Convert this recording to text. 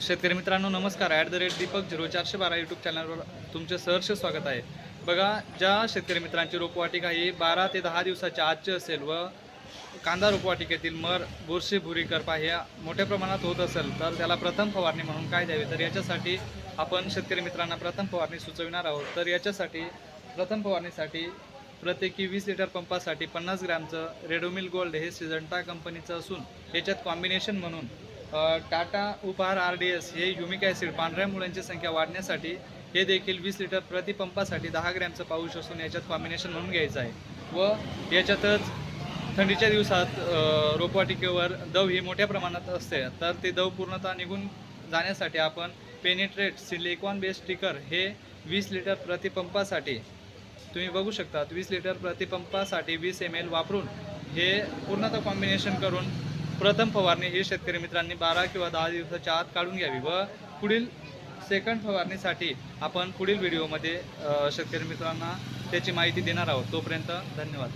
शेतकरी मित्रांनो नमस्कार. @दीपक 0412 यूट्यूब चॅनलवर तुमचे सहर्ष स्वागत आहे. बघा, ज्या शेतकरी मित्रांची रोपवाटिका ही 12 ते 10 दिवसाच्या आजची असेल व कांदा रोपवाटिकेतील मर, बुरशी, भुरी, करपा ह्या मोठ्या प्रमाणात होत असेल तर त्याला प्रथम फवारणी म्हणून काय द्यावे, तर याच्यासाठी आपण शेतकरी मित्रांना प्रथम फवारणी सुचविणार आहोत. तर याच्यासाठी प्रथम फवारणीसाठी प्रत्येकी 20 लिटर पंपासाठी 50 ग्रॅमचं रेडोमिल गोल्ड हे सिजंटा कंपनीचं असून याच्यात कॉम्बिनेशन म्हणून टाटा उपहार RDS हे ह्युमिक ॲसिड पांढऱ्या मुळ्यांची संख्या वाढण्यासाठी हे देखील 20 लिटर प्रति पंपासाठी 10 ग्रॅमचं पाऊच असून याच्यात कॉम्बिनेशन म्हणून घ्यायचं आहे. व याच्यातच थंडीच्या दिवसात रोपवाटिकेवर दव ही मोठ्या प्रमाणात असते, तर ते दव पूर्णतः निघून जाण्यासाठी आपण पेनिट्रेट सिलिकॉन बेस्ड स्टिकर हे 20 लिटर प्रति पंपासाठी तुम्ही बघू शकता 20 लिटर प्रति पंपासाठी 20 ml वापरून हे पूर्णतः कॉम्बिनेशन करून प्रथम फवारणी ही शेतकरी मित्रांनी 12 किंवा 10 दिवसाच्या आत काढून घ्यावी. व पुढील सेकंड फवारणीसाठी आपण पुढील व्हिडिओमध्ये शेतकरी मित्रांना त्याची माहिती देणार आहोत. तोपर्यंत धन्यवाद.